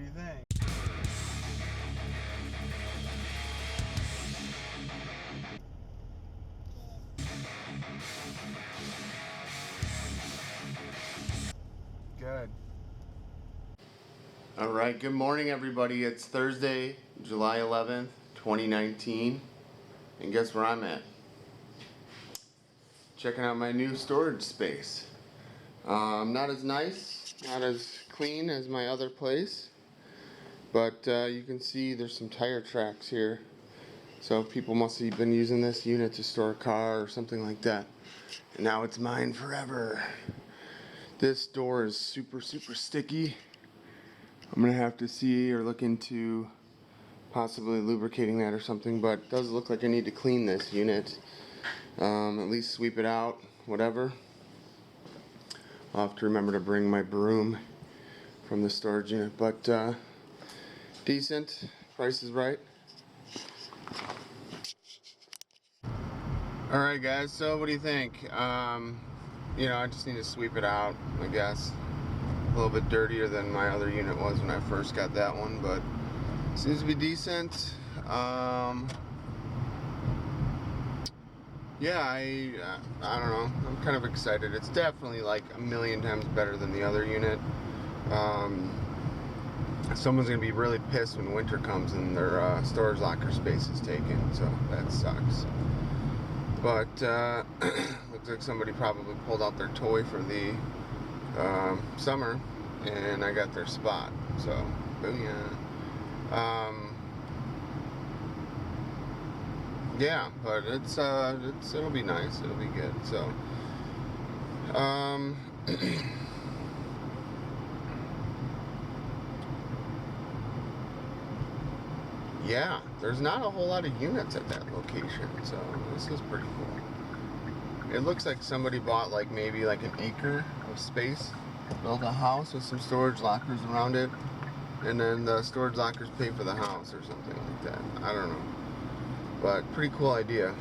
do you think? Good. All right, good morning everybody. It's Thursday, July 11th, 2019. And guess where I'm at? Checking out my new storage space. Not as nice, not as clean as my other place. But you can see there's some tire tracks here. So people must have been using this unit to store a car or something like that. And now it's mine forever. This door is super sticky. I'm gonna have to see or look into possibly lubricating that or something, but it does look like I need to clean this unit. At least sweep it out, whatever. I'll have to remember to bring my broom from the storage unit, but decent, price is right. Alright guys, so what do you think? I just need to sweep it out, I guess. A little bit dirtier than my other unit was when I first got that one, but seems to be decent. Yeah, I don't know. I'm kind of excited. It's definitely like a million times better than the other unit. Someone's gonna be really pissed when winter comes and their storage locker space is taken, so that sucks. But looks like somebody probably pulled out their toy for the summer, and I got their spot. So, booyah. Yeah, but it'll be nice. It'll be good. So, yeah, there's not a whole lot of units at that location, so this is pretty cool. It looks like somebody bought like maybe like an acre of space, built a house with some storage lockers around it, and then the storage lockers pay for the house or something like that. I don't know. But pretty cool idea.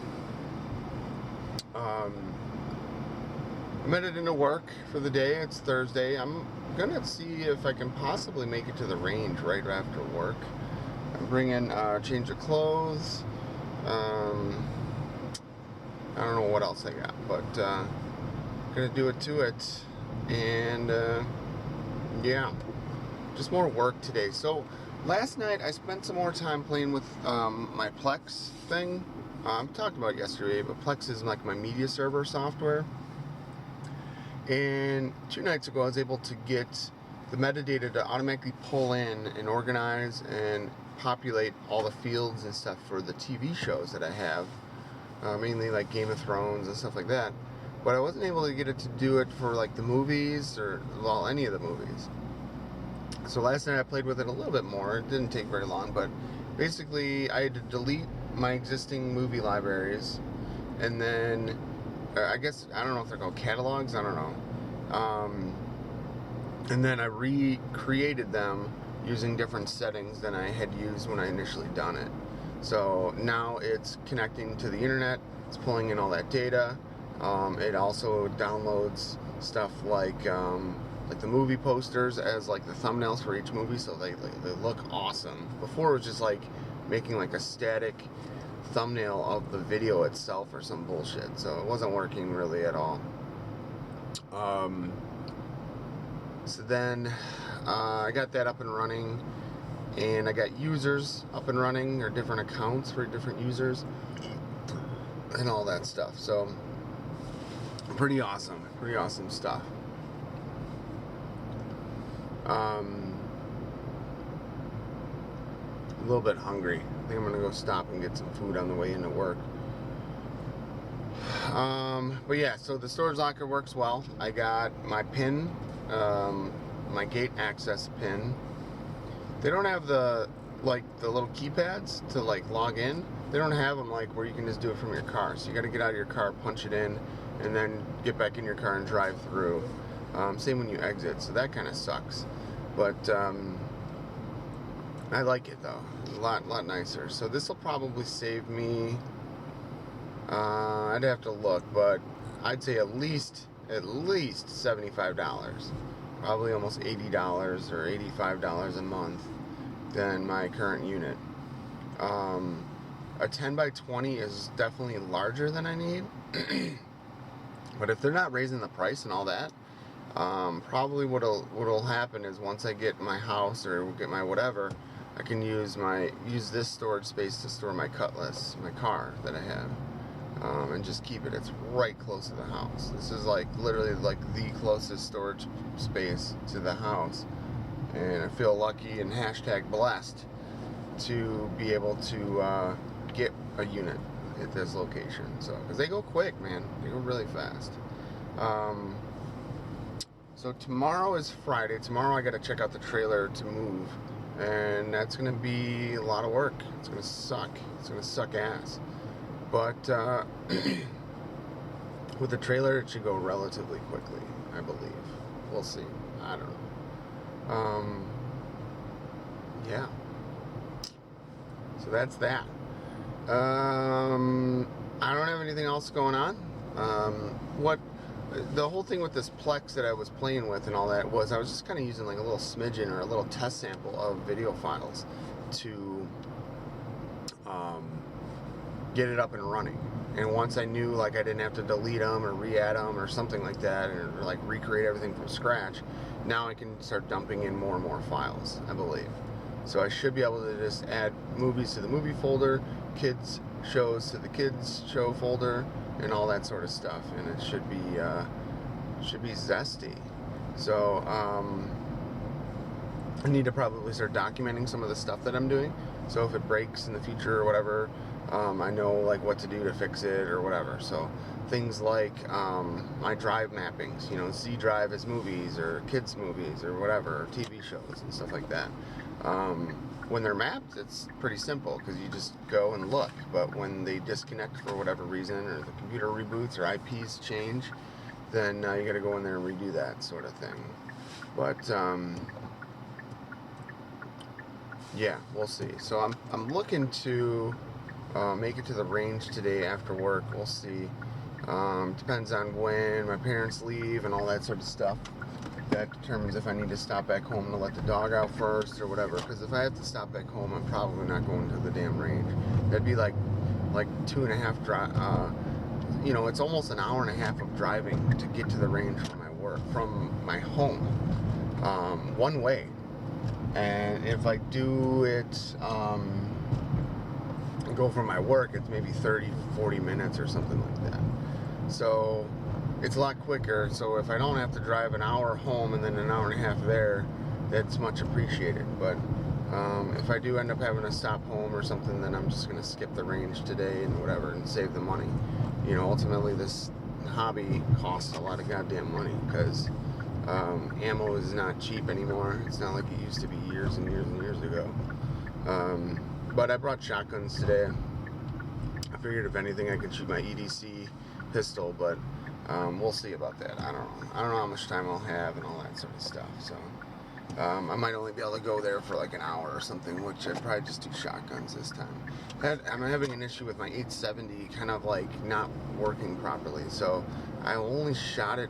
I'm headed into work for the day. It's Thursday. I'm gonna see if I can possibly make it to the range right after work. I'm bringing a change of clothes. I don't know what else I got, but gonna do it to it. And yeah, just more work today. So last night I spent some more time playing with my Plex thing. I talked about it yesterday, but Plex is like my media server software. And 2 nights ago I was able to get the metadata to automatically pull in and organize and populate all the fields and stuff for the TV shows that I have. Mainly like Game of Thrones and stuff like that. But I wasn't able to get it to do it for like the movies or, well, any of the movies. So last night I played with it a little bit more. It didn't take very long, but basically I had to delete my existing movie libraries, and then I guess, I don't know if they're called catalogs, I don't know. And then I recreated them using different settings than I had used when I initially done it. So now it's connecting to the internet, it's pulling in all that data. It also downloads stuff like the movie posters as like the thumbnails for each movie, so they look awesome. Before it was just like making like a static thumbnail of the video itself or some bullshit, so it wasn't working really at all. So then I got that up and running, and I got users up and running, or different accounts for different users and all that stuff. So pretty awesome stuff. A little bit hungry. I think I'm gonna go stop and get some food on the way into work. But yeah, so the storage locker works well. I got my pin, my gate access pin. They don't have the little keypads to like log in. They don't have them like where you can just do it from your car. So you got to get out of your car, punch it in, and then get back in your car and drive through. Same when you exit, so that kind of sucks. But I like it though, a lot nicer. So this will probably save me. I'd have to look, but I'd say at least $75. probably almost $80 or $85 a month than my current unit. A 10 by 20 is definitely larger than I need. But if they're not raising the price and all that, probably what'll happen is once I get my house or get my whatever, I can use this storage space to store my Cutlass, my car that I have, and just keep it. It's right close to the house. This is like literally like the closest storage space to the house, and I feel lucky and #blessed to be able to get a unit at this location. So, because they go quick, man, they go really fast. So tomorrow is Friday. Tomorrow I got to check out the trailer to move, and that's going to be a lot of work. It's going to suck. It's going to suck ass. But with the trailer, it should go relatively quickly, I believe. We'll see. I don't know. Yeah. So that's that. I don't have anything else going on. The whole thing with this Plex that I was playing with and all that was I was just kind of using like a little smidgen or a little test sample of video files to get it up and running. And once I knew like I didn't have to delete them or re-add them or something like that, or like recreate everything from scratch, now I can start dumping in more and more files, I believe. So I should be able to just add movies to the movie folder, kids shows to the kids show folder, and all that sort of stuff, and it should be zesty. So I need to probably start documenting some of the stuff that I'm doing. So if it breaks in the future or whatever, I know like what to do to fix it or whatever. So things like my drive mappings, you know, Z drive as movies or kids movies or whatever, or TV shows and stuff like that. When they're mapped, it's pretty simple because you just go and look. But when they disconnect for whatever reason, or the computer reboots or IPs change, then you got to go in there and redo that sort of thing. But yeah, we'll see. So I'm looking to make it to the range today after work. We'll see. Depends on when my parents leave and all that sort of stuff. That determines if I need to stop back home to let the dog out first or whatever. Because if I have to stop back home, I'm probably not going to the damn range. That'd be like 2.5 drive. You know, it's almost an hour and a half of driving to get to the range from my home, one way. And if I do it, go from my work, it's maybe 30-40 minutes or something like that. So it's a lot quicker. So if I don't have to drive an hour home and then an hour and a half there, that's much appreciated. But if I do end up having to stop home or something, then I'm just going to skip the range today and whatever and save the money. You know, ultimately this hobby costs a lot of goddamn money because ammo is not cheap anymore. It's not like it used to be years and years and years ago. But I brought shotguns today. I figured if anything I could shoot my EDC pistol, but we'll see about that. I don't know how much time I'll have and all that sort of stuff. So I might only be able to go there for like an hour or something, which I'd probably just do shotguns this time. I'm having an issue with my 870 kind of like not working properly. So I only shot it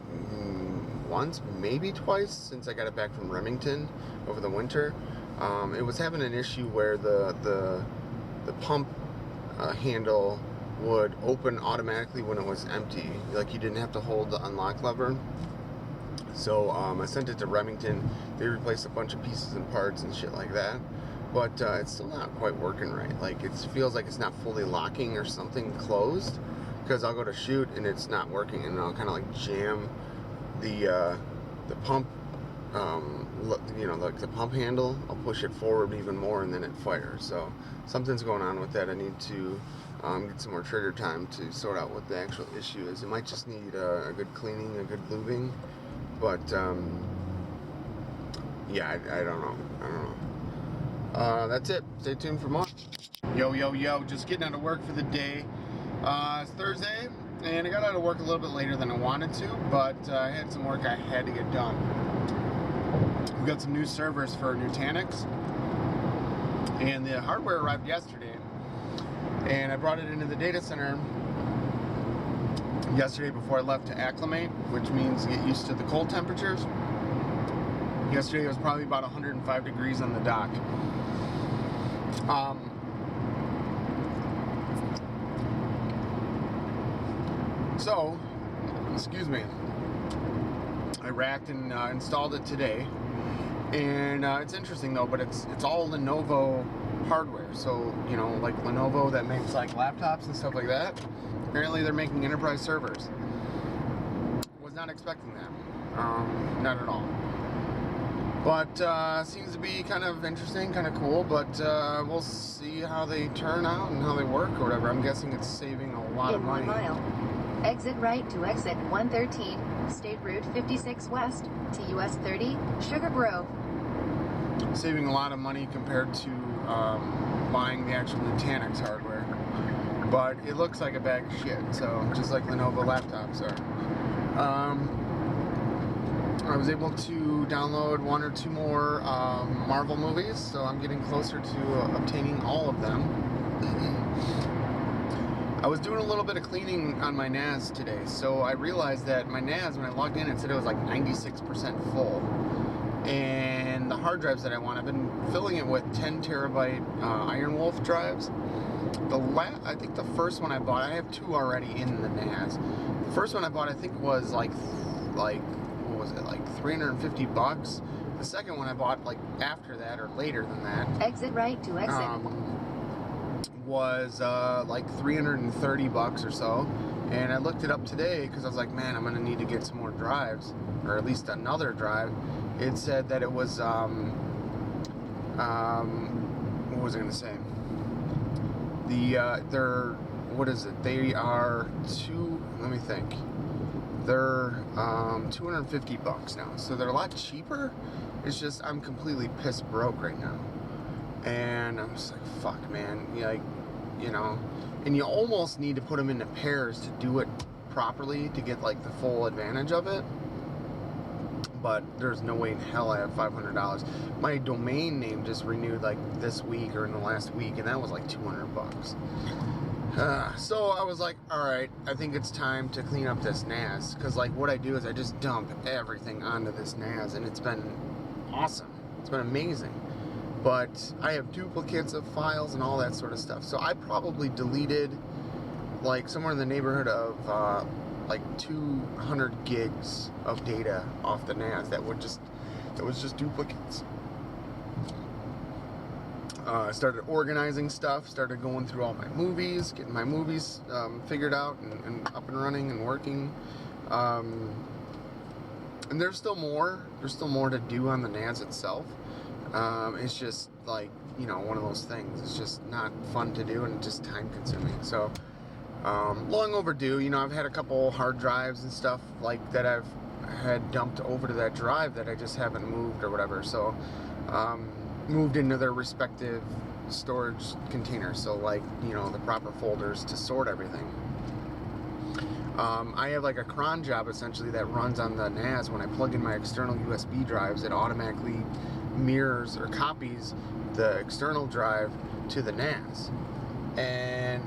once, maybe twice since I got it back from Remington over the winter. It was having an issue where the pump handle would open automatically when it was empty, like you didn't have to hold the unlock lever. So I sent it to Remington. They replaced a bunch of pieces and parts and shit like that, but it's still not quite working right. Like it feels like it's not fully locking or something closed, because I'll go to shoot and it's not working, and I'll kind of like jam the pump, you know, like the pump handle. I'll push it forward even more and then it fires. So something's going on with that. I need to get some more trigger time to sort out what the actual issue is. It might just need a good cleaning, a good lubing, but yeah, I don't know. That's it. Stay tuned for more. Yo, just getting out of work for the day. It's Thursday, and I got out of work a little bit later than I wanted to, but I had some work I had to get done. We got some new servers for Nutanix, and the hardware arrived yesterday, and I brought it into the data center yesterday before I left to acclimate, which means get used to the cold temperatures. Yesterday it was probably about 105 degrees on the dock. So, excuse me, I racked and installed it today, and it's interesting though, but it's all Lenovo hardware. So, you know, like Lenovo that makes like laptops and stuff like that, apparently they're making enterprise servers. Was not expecting that, not at all. But seems to be kind of interesting, kind of cool, but we'll see how they turn out and how they work or whatever. I'm guessing it's saving a lot of money. 1 mile. Exit right to exit 113, State Route 56 West, to US 30, Sugar Grove. Saving a lot of money compared to buying the actual Nutanix hardware. But it looks like a bag of shit, so just like Lenovo laptops are. I was able to download 1 or 2 more Marvel movies, so I'm getting closer to obtaining all of them. I was doing a little bit of cleaning on my NAS today, so I realized that my NAS, when I logged in, it said it was like 96% full. And the hard drives that I want, I've been filling it with 10 terabyte Iron Wolf drives. I think the first one I bought, I have 2 already in the NAS. The first one I bought, I think, was like what was it, like $350. The second one I bought like after that or later than that. Exit right to exit. Was like $330 or so. And I looked it up today because I was like, man, I'm gonna need to get some more drives, or at least another drive. It said that it was what was I gonna say? They're, what is it? They are let me think. They're $250 now, so they're a lot cheaper. It's just I'm completely piss broke right now, and I'm just like, fuck, man. Like, you know, and you almost need to put them into pairs to do it properly to get like the full advantage of it. But there's no way in hell I have $500. My domain name just renewed like this week or in the last week, and that was like $200. So I was like, alright, I think it's time to clean up this NAS, because like what I do is I just dump everything onto this NAS, and it's been awesome. It's been amazing. But I have duplicates of files and all that sort of stuff. So I probably deleted like somewhere in the neighborhood of like 200 gigs of data off the NAS that was just duplicates. I started organizing stuff, started going through all my movies, getting my movies figured out and up and running and working. And there's still more to do on the NAS itself. It's just like, you know, one of those things. It's just not fun to do and just time consuming. So long overdue. You know, I've had a couple hard drives and stuff like that I've had dumped over to that drive that I just haven't moved or whatever. So moved into their respective storage containers, so like, you know, the proper folders to sort everything. I have like a cron job essentially that runs on the NAS. When I plug in my external USB drives, it automatically mirrors or copies the external drive to the NAS. And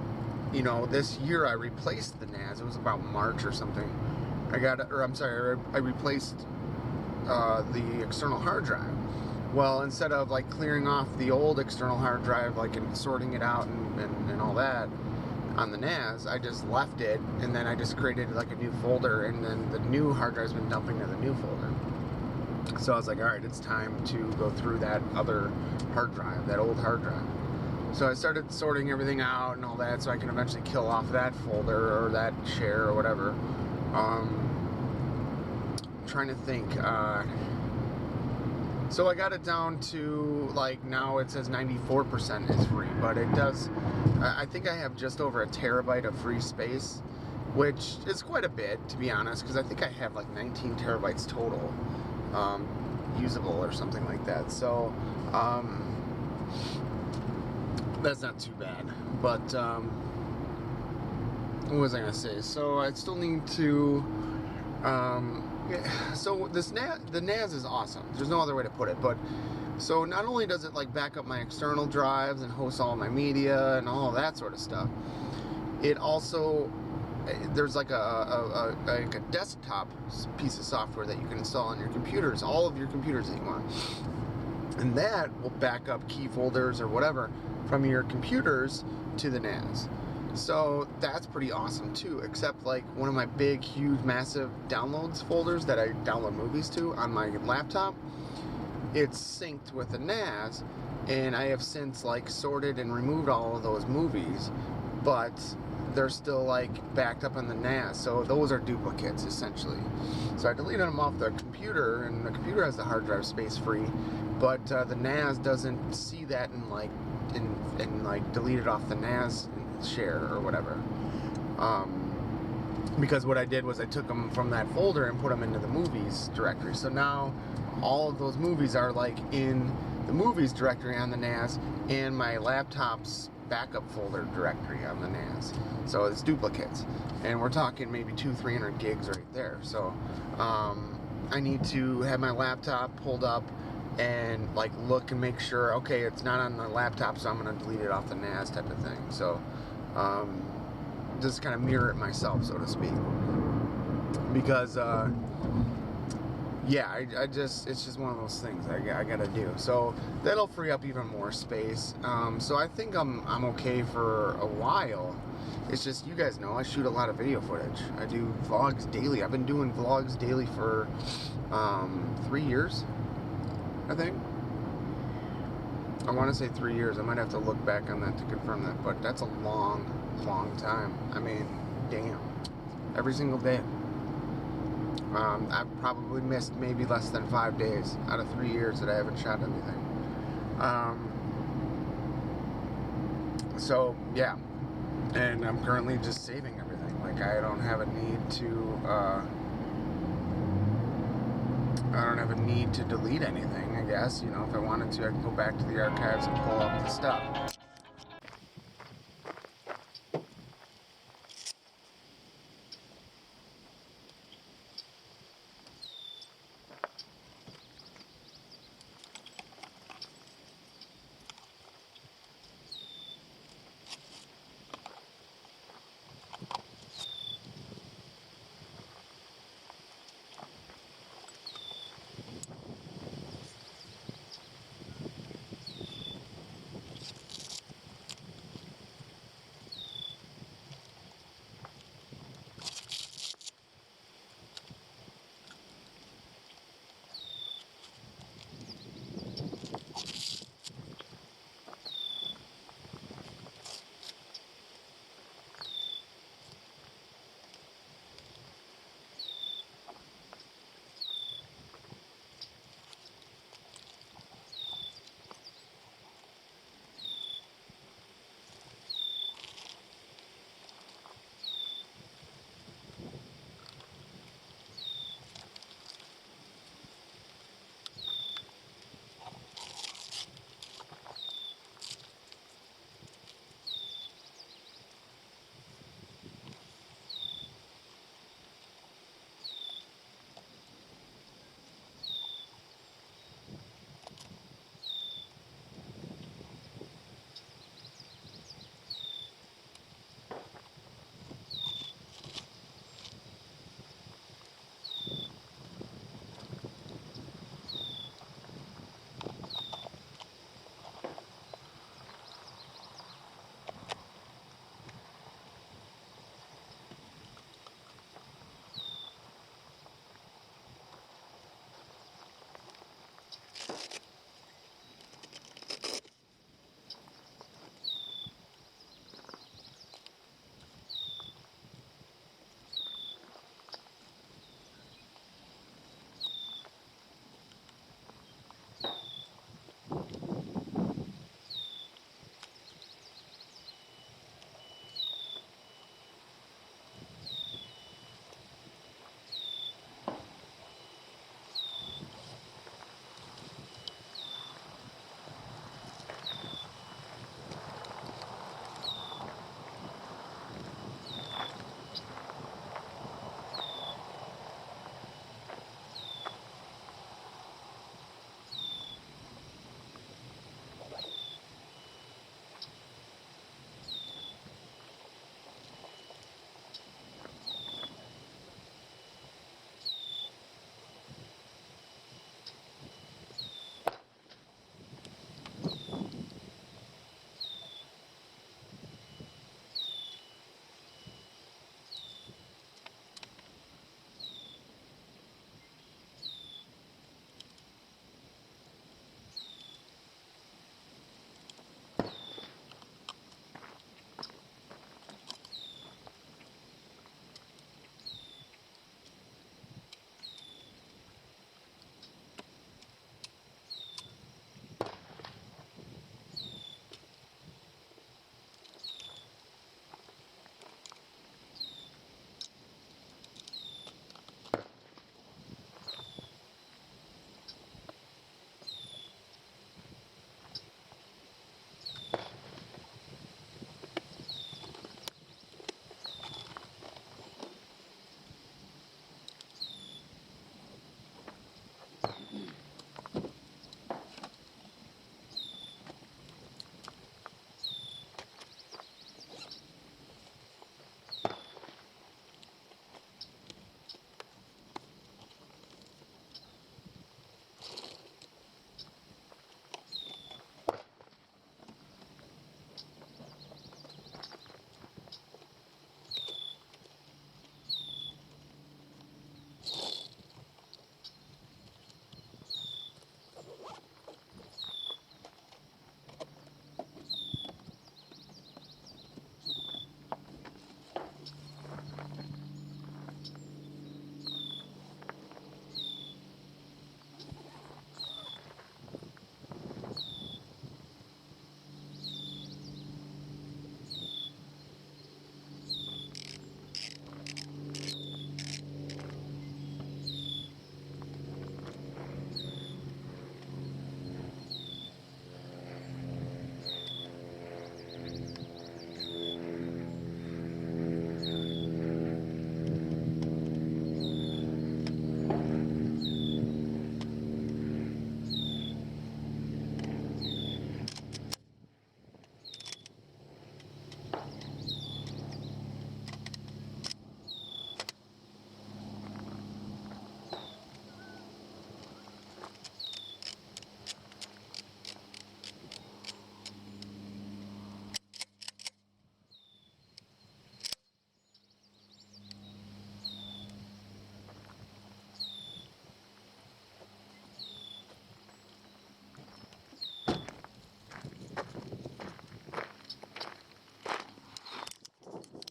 you know, this year I replaced the NAS. It was about March or something. I replaced the external hard drive. Well, instead of like clearing off the old external hard drive, like, and sorting it out and all that on the NAS, I just left it, and then I just created like a new folder, and then the new hard drive's been dumping to the new folder. So I was like, all right, it's time to go through that other hard drive, that old hard drive. So I started sorting everything out and all that, so I can eventually kill off that folder or that share or whatever. I'm trying to think. So I got it down to, like, now it says 94% is free, but it does, I think I have just over 1 terabyte of free space, which is quite a bit, to be honest, because I think I have like 19 terabytes total usable or something like that. So that's not too bad. But what was I going to say? So I still need to so the NAS is awesome. There's no other way to put it. But so not only does it like back up my external drives and host all my media and all of that sort of stuff, it also there's like a desktop piece of software that you can install on your computers, all of your computers that you want, and that will back up key folders or whatever from your computers to the NAS. So that's pretty awesome too, except like one of my big, huge, massive downloads folders that I download movies to on my laptop, it's synced with the NAS, and I have since like sorted and removed all of those movies, but they're still like backed up on the NAS, so those are duplicates essentially. So I deleted them off the computer, and the computer has the hard drive space free, but the NAS doesn't see that and like delete it off the NAS share or whatever. Because what I did was I took them from that folder and put them into the movies directory. So now all of those movies are like in the movies directory on the NAS and my laptop's backup folder directory on the NAS. So it's duplicates, and we're talking maybe 200-300 gigs right there. So I need to have my laptop pulled up and like look and make sure, okay, it's not on the laptop, so I'm going to delete it off the NAS type of thing. So just kind of mirror it myself, so to speak, because yeah, I just, it's just one of those things I gotta do. So that'll free up even more space. So I think I'm okay for a while. It's just, you guys know I shoot a lot of video footage. I do vlogs daily. I've been doing vlogs daily for 3 years, I think. I want to say 3 years. I might have to look back on that to confirm that, but that's a long time. I mean, damn, every single day. I've probably missed maybe less than 5 days out of 3 years that I haven't shot anything. So yeah, and I'm currently just saving everything. Like, I don't have a need to delete anything, I guess. You know, if I wanted to, I could go back to the archives and pull up the stuff.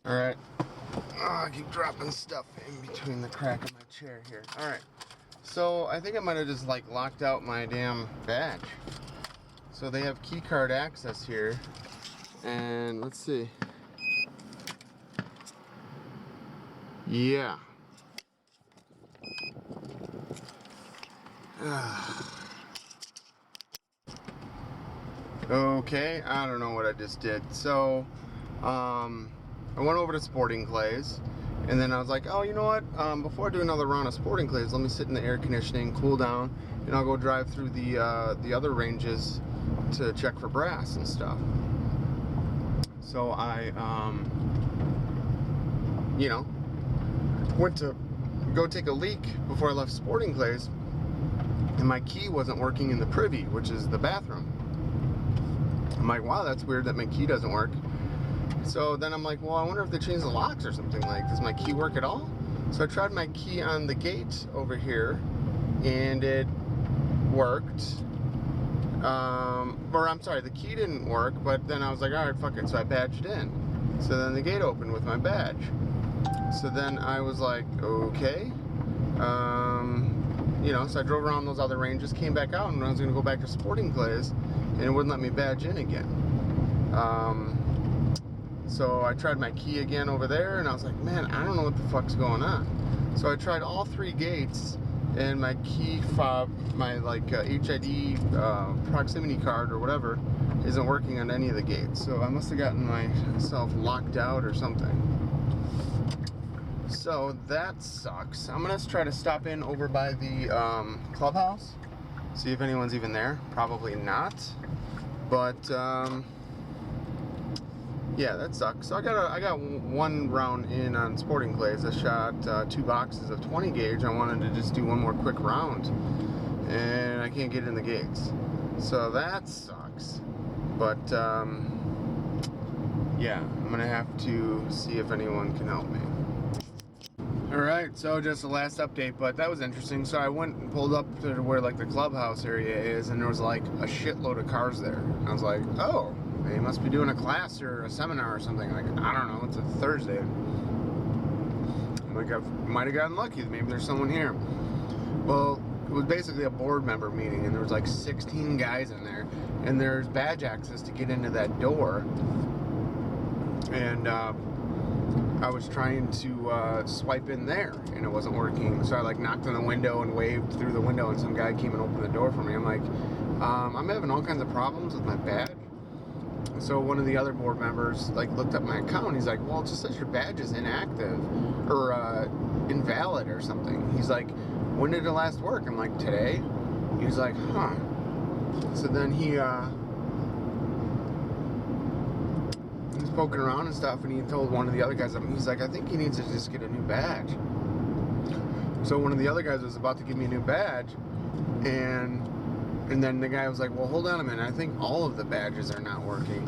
Alright. Oh, I keep dropping stuff in between the crack of my chair here. Alright. So, I think I might have just, like, locked out my damn badge. So, they have key card access here. And, let's see. Yeah. Okay, I don't know what I just did. So, I went over to Sporting Clays, and then I was like, oh, you know what? Before I do another round of Sporting Clays, let me sit in the air conditioning, cool down, and I'll go drive through the other ranges to check for brass and stuff. So I, you know, went to go take a leak before I left Sporting Clays, and my key wasn't working in the privy, which is the bathroom. I'm like, wow, that's weird that my key doesn't work. So then I'm like, well, I wonder if they changed the locks or something. Like, does my key work at all? So I tried my key on the gate over here, and it worked. Or I'm sorry, the key didn't work, but then I was like, all right, fuck it. So I badged in. So then the gate opened with my badge. So then I was like, okay. You know, so I drove around those other ranges, came back out, and I was going to go back to Sporting Clays, and it wouldn't let me badge in again. So I tried my key again over there, and I was like, man, I don't know what the fuck's going on. So I tried all three gates, and my key fob, my like HID proximity card or whatever, isn't working on any of the gates. So I must have gotten myself locked out or something. So that sucks. I'm gonna try to stop in over by the clubhouse, see if anyone's even there. Probably not, but yeah, that sucks. So I got one round in on Sporting Clays. I shot 2 boxes of 20 gauge. I wanted to just do one more quick round, and I can't get in the gates. So that sucks. But yeah, I'm gonna have to see if anyone can help me. Alright, so just the last update, but that was interesting. So I went and pulled up to where like the clubhouse area is, and there was like a shitload of cars there. I was like, oh, they must be doing a class or a seminar or something. Like, I don't know, it's a Thursday. Like, I might have gotten lucky. Maybe there's someone here. Well, it was basically a board member meeting, and there was like 16 guys in there, and there's badge access to get into that door. And I was trying to swipe in there, and it wasn't working. So I like knocked on the window and waved through the window, and some guy came and opened the door for me. I'm like, I'm having all kinds of problems with my badge. So one of the other board members like looked up my account. He's like, well, it just says your badge is inactive or invalid or something. He's like, when did it last work? I'm like, today. He's like, huh. So then he was poking around and stuff, and he told one of the other guys, he's like, I think he needs to just get a new badge. So one of the other guys was about to give me a new badge, and then the guy was like, well, hold on a minute, I think all of the badges are not working.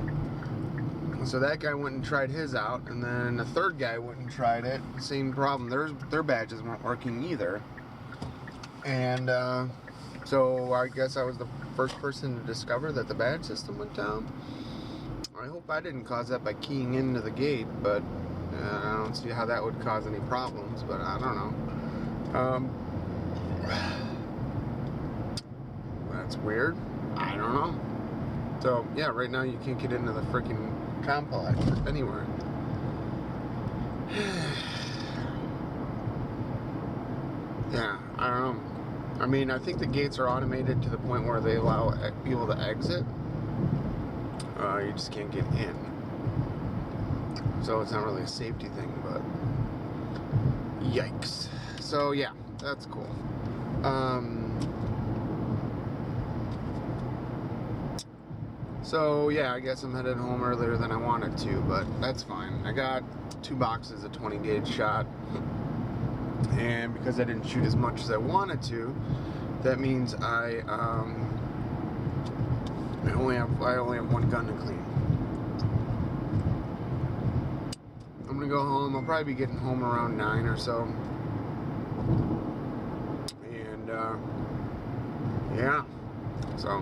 So that guy went and tried his out, and then the third guy went and tried it. Same problem, their badges weren't working either. And so I guess I was the first person to discover that the badge system went down. I hope I didn't cause that by keying into the gate, but I don't see how that would cause any problems, but I don't know. That's weird. I don't know. So, yeah, right now you can't get into the freaking complex anywhere. Yeah, I don't know. I mean, I think the gates are automated to the point where they allow people to exit. You just can't get in. So it's not really a safety thing, but yikes. So yeah, that's cool. So yeah, I guess I'm headed home earlier than I wanted to, but that's fine. I got 2 boxes of 20 gauge shot, and because I didn't shoot as much as I wanted to, that means I only have 1 gun to clean. I'm gonna go home. I'll probably be getting home around 9 or so. And yeah, so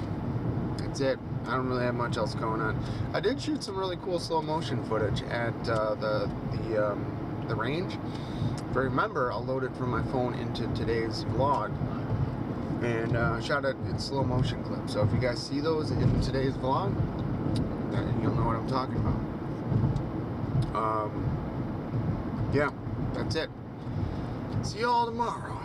That's it. I don't really have much else going on. I did shoot some really cool slow motion footage at the range. If I remember, I'll load it from my phone into today's vlog and shot it in slow motion clips. So if you guys see those in today's vlog, you'll know what I'm talking about. Yeah, that's it. See you all tomorrow.